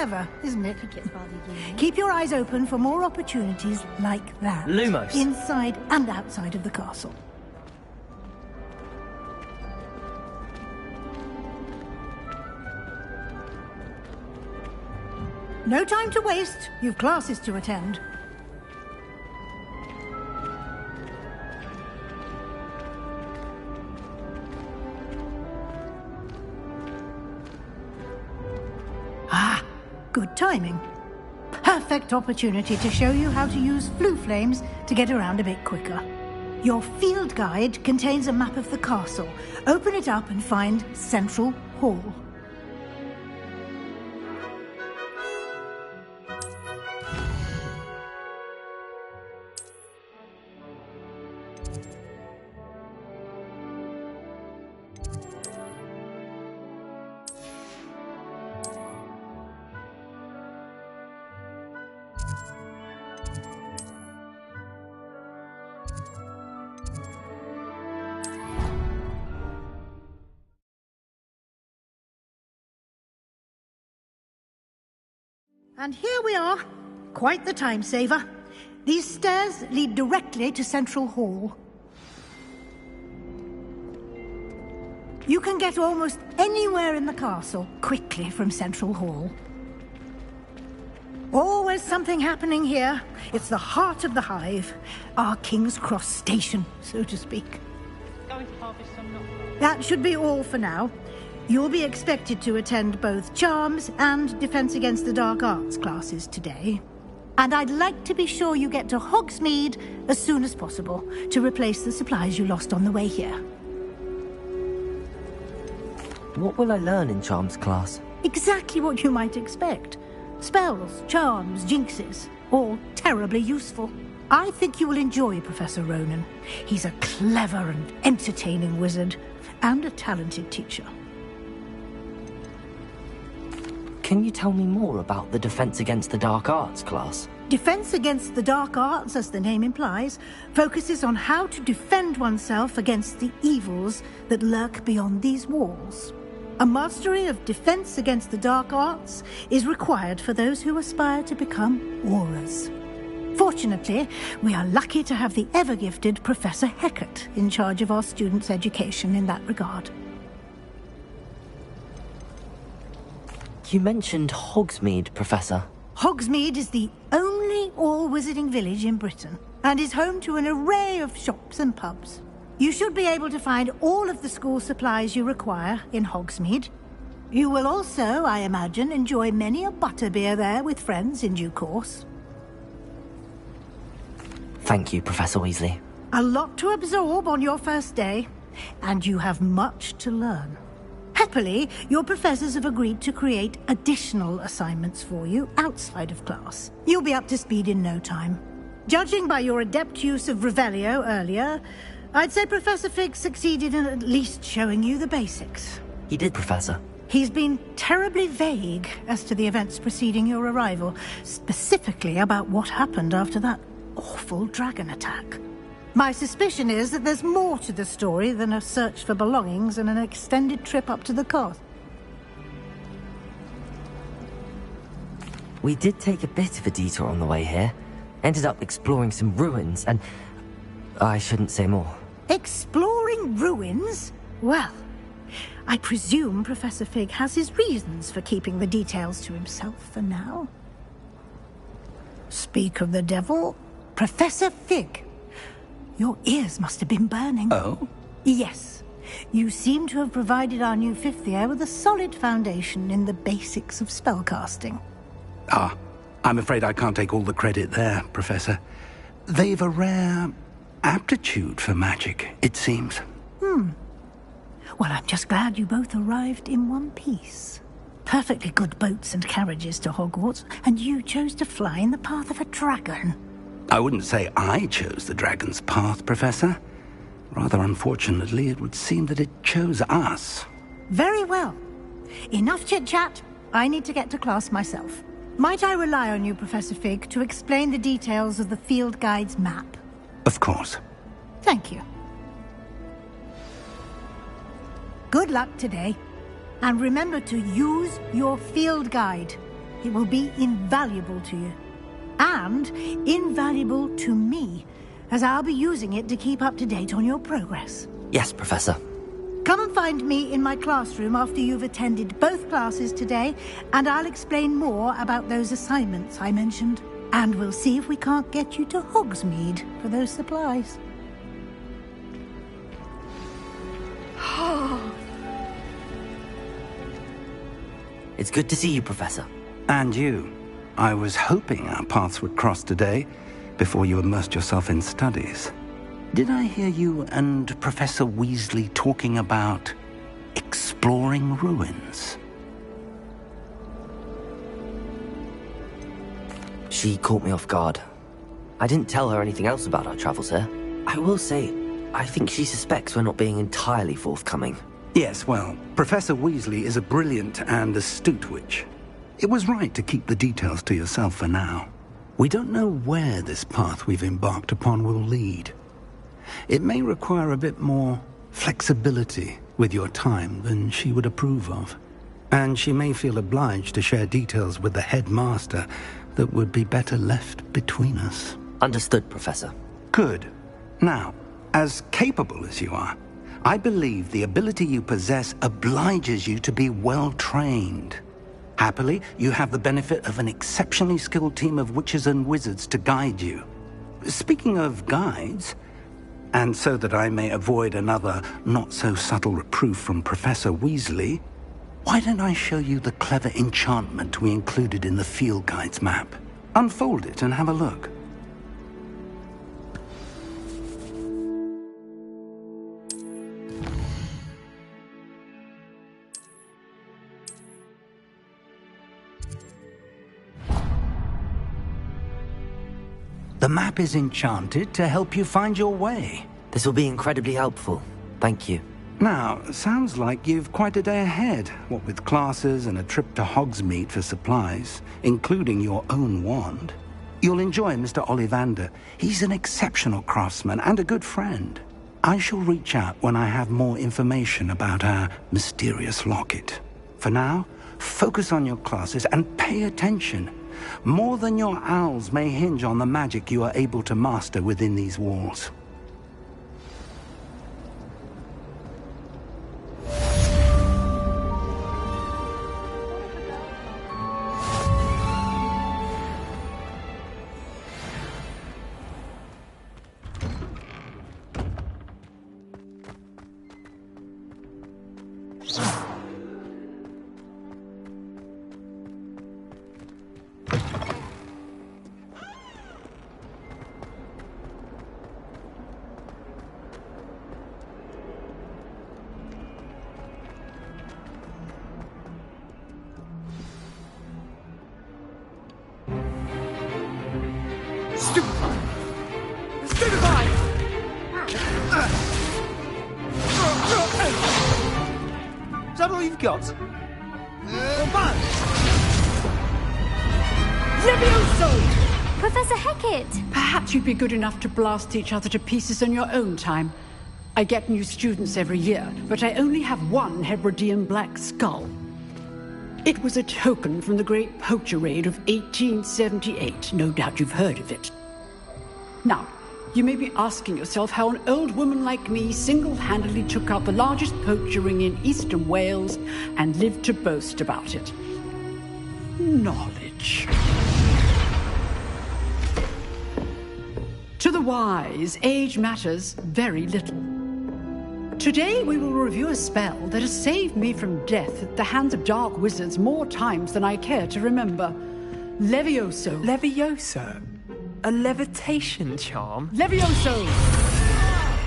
Clever, isn't it? Keep your eyes open for more opportunities like that. Lumos. Inside and outside of the castle. No time to waste. You've classes to attend. Ah, good timing. Perfect opportunity to show you how to use flue flames to get around a bit quicker. Your field guide contains a map of the castle. Open it up and find Central Hall. And here we are. Quite the time saver. These stairs lead directly to Central Hall. You can get almost anywhere in the castle quickly from Central Hall. Always something happening here. It's the heart of the hive. Our King's Cross station, so to speak. Going to harvest some nut. That should be all for now. You'll be expected to attend both Charms and Defense Against the Dark Arts classes today. And I'd like to be sure you get to Hogsmeade as soon as possible to replace the supplies you lost on the way here. What will I learn in Charms class? Exactly what you might expect. Spells, charms, jinxes, all terribly useful. I think you will enjoy Professor Ronan. He's a clever and entertaining wizard, and a talented teacher. Can you tell me more about the Defense Against the Dark Arts class? Defense Against the Dark Arts, as the name implies, focuses on how to defend oneself against the evils that lurk beyond these walls. A mastery of Defense Against the Dark Arts is required for those who aspire to become Auras. Fortunately, we are lucky to have the ever-gifted Professor Hecat in charge of our students' education in that regard. You mentioned Hogsmeade, Professor. Hogsmeade is the only all-wizarding village in Britain and is home to an array of shops and pubs. You should be able to find all of the school supplies you require in Hogsmeade. You will also, I imagine, enjoy many a butterbeer there with friends in due course. Thank you, Professor Weasley. A lot to absorb on your first day, and you have much to learn. Happily, your professors have agreed to create additional assignments for you outside of class. You'll be up to speed in no time. Judging by your adept use of Revelio earlier, I'd say Professor Fig succeeded in at least showing you the basics. He did, Professor. He's been terribly vague as to the events preceding your arrival, specifically about what happened after that awful dragon attack. My suspicion is that there's more to the story than a search for belongings and an extended trip up to the castle. We did take a bit of a detour on the way here. Ended up exploring some ruins and... I shouldn't say more. Exploring ruins? Well, I presume Professor Fig has his reasons for keeping the details to himself for now. Speak of the devil, Professor Fig. Your ears must have been burning. Oh? Yes. You seem to have provided our new fifth year with a solid foundation in the basics of spellcasting. Ah, I'm afraid I can't take all the credit there, Professor. They've a rare aptitude for magic, it seems. Well, I'm just glad you both arrived in one piece. Perfectly good boats and carriages to Hogwarts, and you chose to fly in the path of a dragon. I wouldn't say I chose the dragon's path, Professor. Rather unfortunately, it would seem that it chose us. Very well. Enough chit-chat. I need to get to class myself. Might I rely on you, Professor Fig, to explain the details of the field guide's map? Of course. Thank you. Good luck today. And remember to use your field guide. It will be invaluable to you. And invaluable to me, as I'll be using it to keep up to date on your progress. Yes, Professor. Come and find me in my classroom after you've attended both classes today, and I'll explain more about those assignments I mentioned. And we'll see if we can't get you to Hogsmeade for those supplies. It's good to see you, Professor. And you. I was hoping our paths would cross today, before you immersed yourself in studies. Did I hear you and Professor Weasley talking about exploring ruins? She caught me off guard. I didn't tell her anything else about our travels here. I will say, I think she suspects we're not being entirely forthcoming. Yes, well, Professor Weasley is a brilliant and astute witch. It was right to keep the details to yourself for now. We don't know where this path we've embarked upon will lead. It may require a bit more flexibility with your time than she would approve of. And she may feel obliged to share details with the headmaster that would be better left between us. Understood, Professor. Good. Now, as capable as you are, I believe the ability you possess obliges you to be well-trained. Happily, you have the benefit of an exceptionally skilled team of witches and wizards to guide you. Speaking of guides, and so that I may avoid another not-so-subtle reproof from Professor Weasley, why don't I show you the clever enchantment we included in the field guide's map? Unfold it and have a look. The map is enchanted to help you find your way. This will be incredibly helpful. Thank you. Now, sounds like you've quite a day ahead, what with classes and a trip to Hogsmeade for supplies, including your own wand. You'll enjoy Mr. Ollivander. He's an exceptional craftsman and a good friend. I shall reach out when I have more information about our mysterious locket. For now, focus on your classes and pay attention. More than your owls may hinge on the magic you are able to master within these walls. Is that all you've got? Levioso! Professor Hecat! Perhaps you'd be good enough to blast each other to pieces on your own time. I get new students every year, but I only have one Hebridean black skull. It was a token from the Great Poacher Raid of 1878. No doubt you've heard of it. Now, you may be asking yourself how an old woman like me single-handedly took out the largest poacher ring in eastern Wales and lived to boast about it. Knowledge. To the wise, age matters very little. Today we will review a spell that has saved me from death at the hands of dark wizards more times than I care to remember. Levioso. Levioso? A levitation charm? Levioso!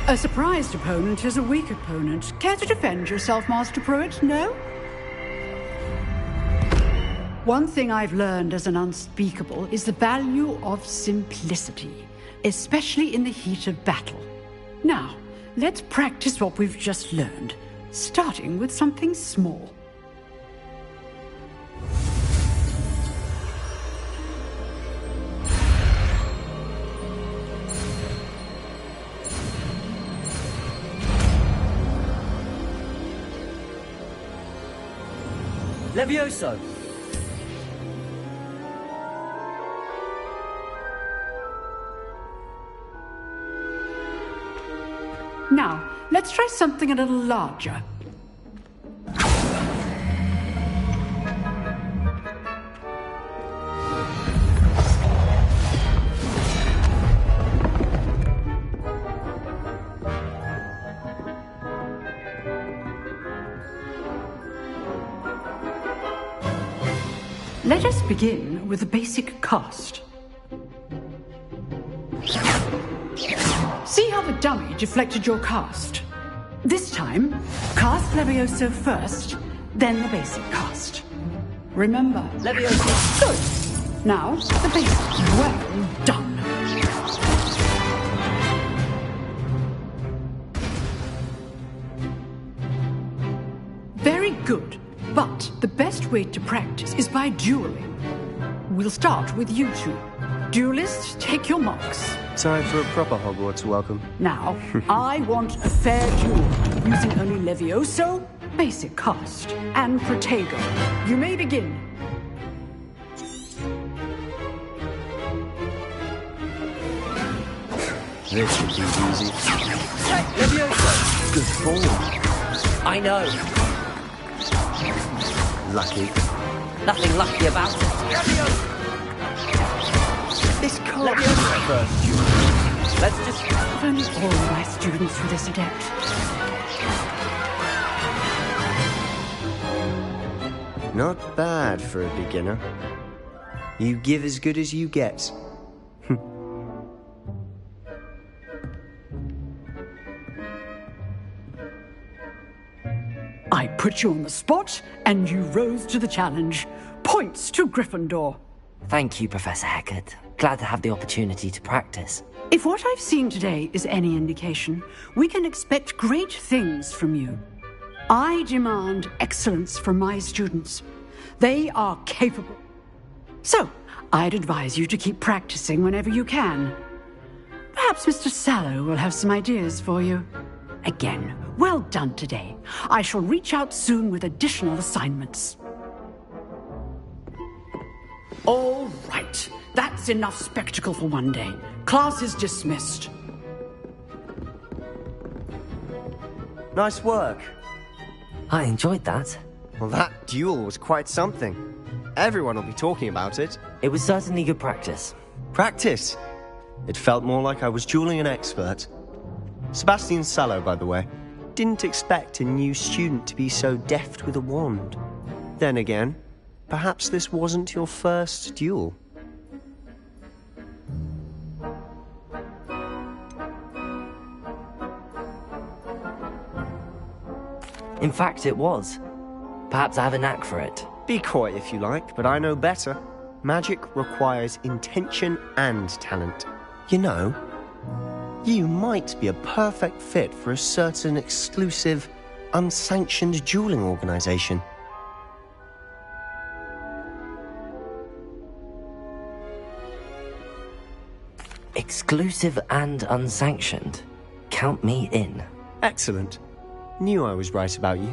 A surprised opponent is a weak opponent. Care to defend yourself, Master Pruitt? No? One thing I've learned as an unspeakable is the value of simplicity, especially in the heat of battle. Now, let's practice what we've just learned, starting with something small. Levioso! try something a little larger. Let us begin with the basic cast. See how the dummy deflected your cast? This time, cast Levioso first, then the basic cast. Remember, Levioso. Good. Now, the basic. Well done. Very good. But the best way to practice is by dueling. We'll start with you two. Duelists, take your marks. Time for a proper Hogwarts welcome. Now, I want a fair duel, using only Levioso, basic cast, and Protego. You may begin. This should be easy. Levioso! Good form. I know. Lucky. Nothing lucky about it. This can't be Levioso first, duel. Let's just... If only all my students were this adept. Not bad for a beginner. You give as good as you get. I put you on the spot, and you rose to the challenge. Points to Gryffindor. Thank you, Professor Hecat. Glad to have the opportunity to practice. If what I've seen today is any indication, we can expect great things from you. I demand excellence from my students. They are capable. So, I'd advise you to keep practicing whenever you can. Perhaps Mr. Sallow will have some ideas for you. Again, well done today. I shall reach out soon with additional assignments. All right. That's enough spectacle for one day. Class is dismissed. Nice work. I enjoyed that. Well, that duel was quite something. Everyone will be talking about it. It was certainly good practice. Practice. It felt more like I was dueling an expert. Sebastian Sallow, by the way. Didn't expect a new student to be so deft with a wand. Then again, perhaps this wasn't your first duel. In fact, it was. Perhaps I have a knack for it. Be coy if you like, but I know better. Magic requires intention and talent. You know, you might be a perfect fit for a certain exclusive, unsanctioned dueling organization. Exclusive and unsanctioned. Count me in. Excellent. Knew I was right about you.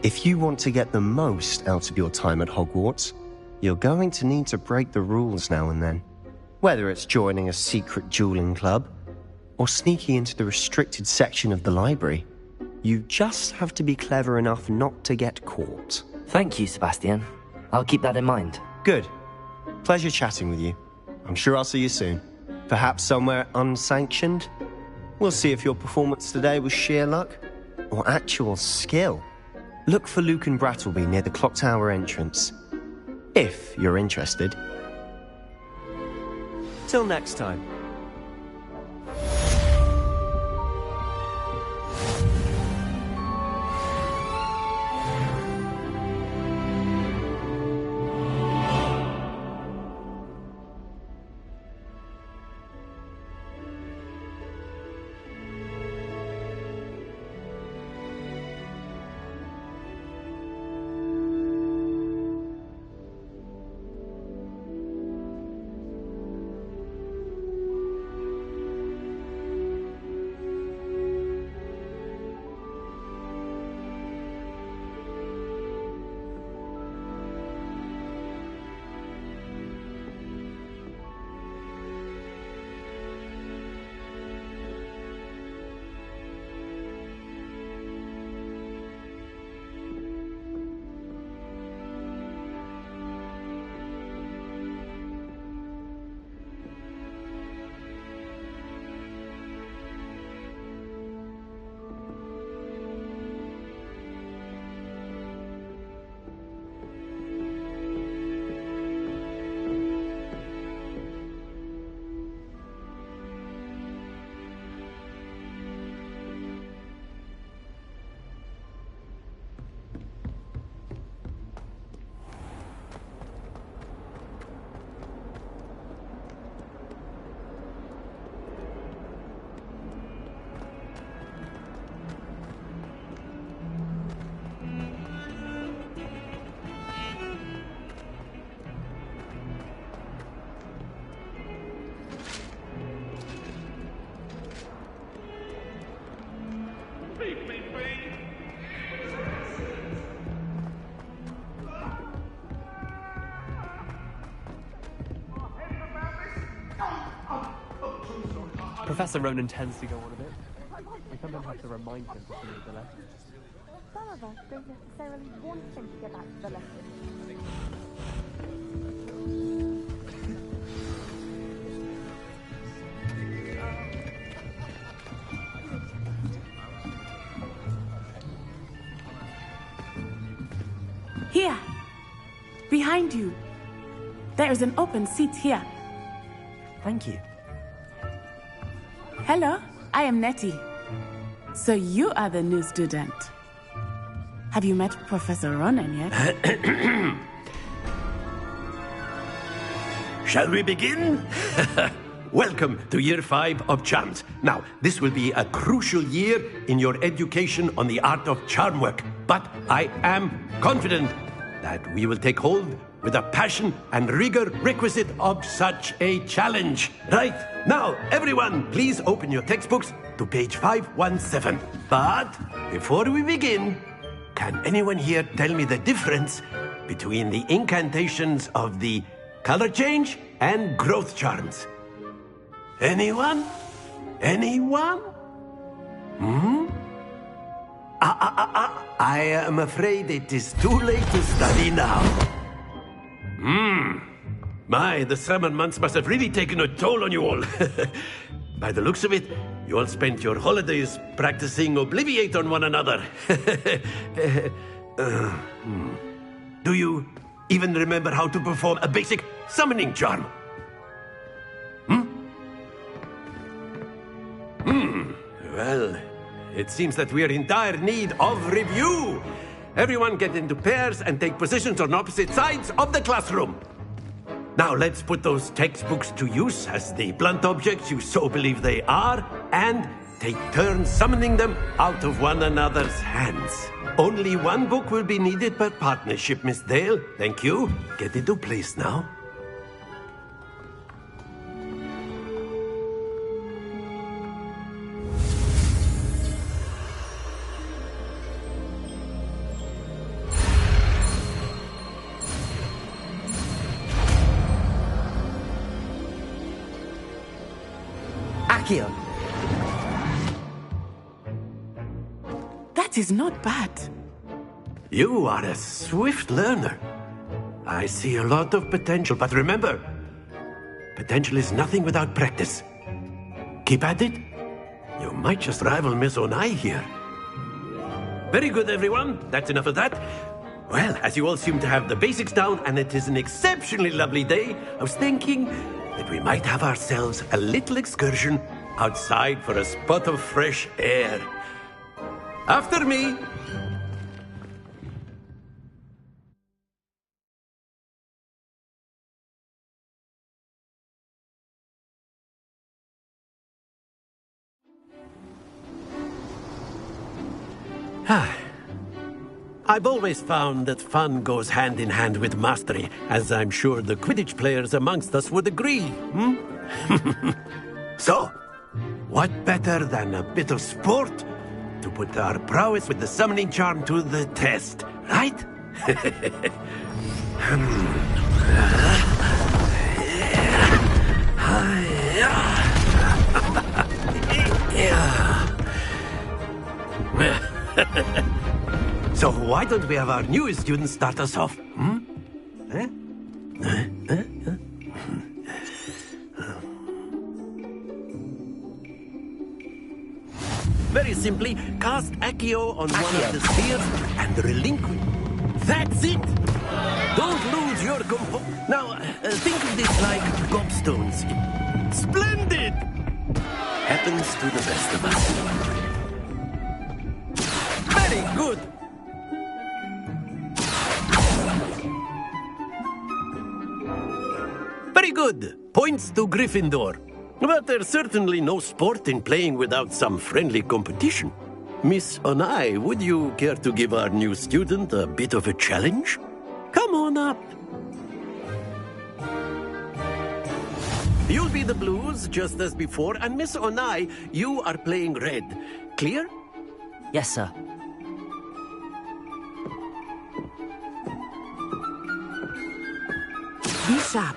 If you want to get the most out of your time at Hogwarts, you're going to need to break the rules now and then. Whether it's joining a secret dueling club, or sneaking into the restricted section of the library, you just have to be clever enough not to get caught. Thank you, Sebastian. I'll keep that in mind. Good. Pleasure chatting with you. I'm sure I'll see you soon. Perhaps somewhere unsanctioned? We'll see if your performance today was sheer luck or actual skill. Look for Luke and Brattleby near the clock tower entrance, if you're interested. Till next time. Professor Ronan tends to go on a bit. I sometimes have to remind him to finish the lesson. Some of us don't necessarily want him to get back to the lesson. Here, behind you. There is an open seat here. Thank you. Hello, I am Nettie. So you are the new student. Have you met Professor Ronan yet? Shall we begin? Welcome to Year 5 of Charms. Now, this will be a crucial year in your education on the art of charm work. But I am confident that we will take hold with the passion and rigor requisite of such a challenge. Right, now, everyone, please open your textbooks to page 517. But before we begin, can anyone here tell me the difference between the incantations of the color change and growth charms? Anyone? Anyone? I am afraid it is too late to study now. My, the summer months must have really taken a toll on you all. By the looks of it, you all spent your holidays practicing Obliviate on one another. Do you even remember how to perform a basic summoning charm? Well, it seems that we are in dire need of review. Everyone get into pairs and take positions on opposite sides of the classroom. Now let's put those textbooks to use as the blunt objects you so believe they are, and take turns summoning them out of one another's hands. Only one book will be needed per partnership, Miss Dale. Thank you. Get into place now. Akio! That is not bad. You are a swift learner. I see a lot of potential, but remember, potential is nothing without practice. Keep at it. You might just rival Miss Onai here. Very good, everyone. That's enough of that. Well, as you all seem to have the basics down, and it is an exceptionally lovely day, I was thinking that we might have ourselves a little excursion outside for a spot of fresh air. After me. I've always found that fun goes hand in hand with mastery, as I'm sure the Quidditch players amongst us would agree. So, what better than a bit of sport to put our prowess with the summoning charm to the test, right? So why don't we have our newest student start us off? Very simply, cast Accio on one of the spheres and relinquish. That's it! Don't lose your compo... Now, think of this like gobstones. Splendid! Happens to the best of us. Very good! Very good! Points to Gryffindor. But there's certainly no sport in playing without some friendly competition. Miss Onai, would you care to give our new student a bit of a challenge? Come on up. You'll be the blues, just as before, and Miss Onai, you are playing red. Clear? Yes, sir. Be sharp.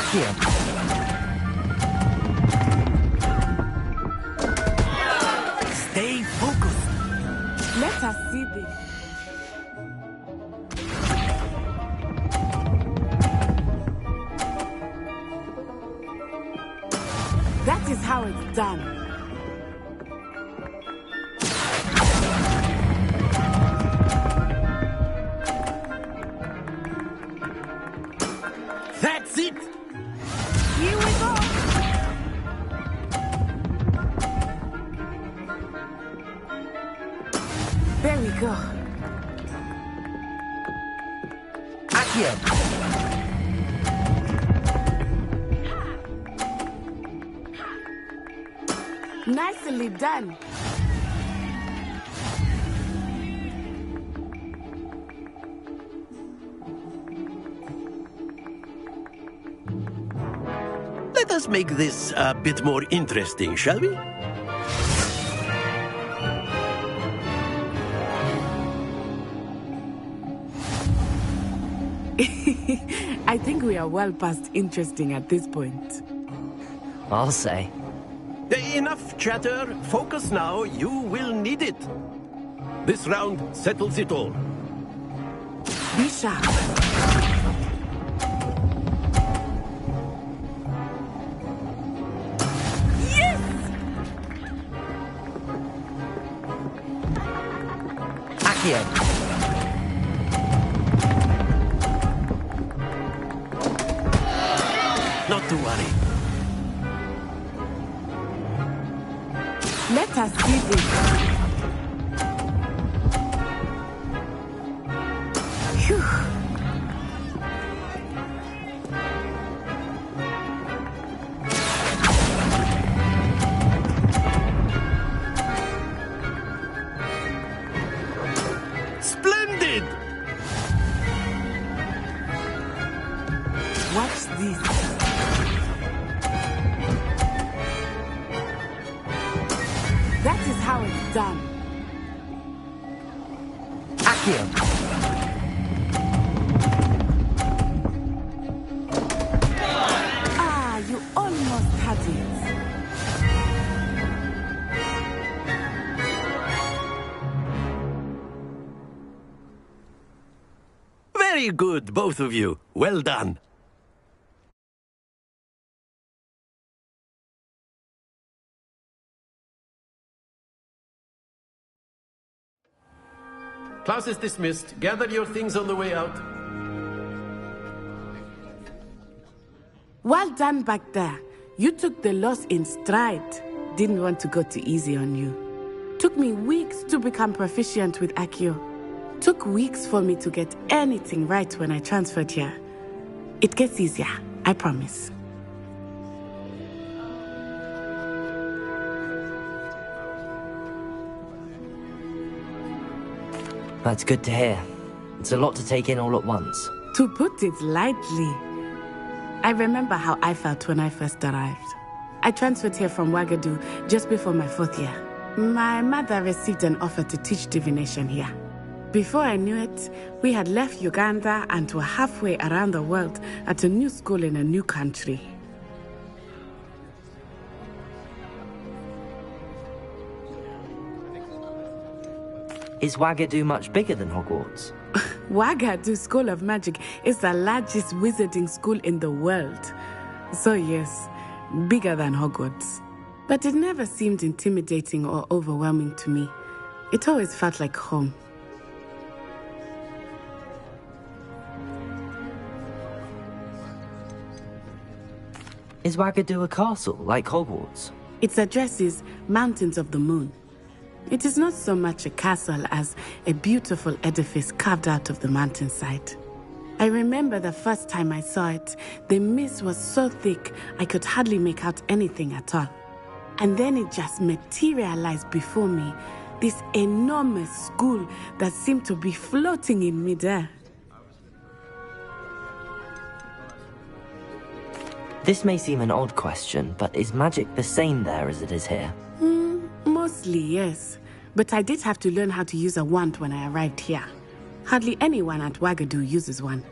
Accio. Stay focused. Let us see this. That is how it's done. That's it. Here we go. There we go. Accio. Nicely done. Let us make this a bit more interesting, shall we? I think we are well past interesting at this point. I'll say. Enough chatter. Focus now. You will need it. This round settles it all. Be sharp. Yes! Accio. Not to worry. Let us see this. Phew. Splendid! Watch this. That is how it's done. Accio. Ah, you almost had it. Very good, both of you. Well done. Class is dismissed. Gather your things on the way out. Well done back there. You took the loss in stride. Didn't want to go too easy on you. Took me weeks to become proficient with Accio. Took weeks for me to get anything right when I transferred here. It gets easier, I promise. That's good to hear. It's a lot to take in all at once. To put it lightly, I remember how I felt when I first arrived. I transferred here from Ouagadougou just before my 4th year. My mother received an offer to teach divination here. Before I knew it, we had left Uganda and were halfway around the world at a new school in a new country. Is Ouagadougou much bigger than Hogwarts? Ouagadougou School of Magic is the largest wizarding school in the world. So yes, bigger than Hogwarts. But it never seemed intimidating or overwhelming to me. It always felt like home. Is Ouagadougou a castle, like Hogwarts? Its address is Mountains of the Moon. It is not so much a castle as a beautiful edifice carved out of the mountainside. I remember the first time I saw it, the mist was so thick I could hardly make out anything at all. And then it just materialized before me, this enormous school that seemed to be floating in midair. This may seem an odd question, but is magic the same there as it is here? Mostly, yes. But I did have to learn how to use a wand when I arrived here. Hardly anyone at Ouagadougou uses one.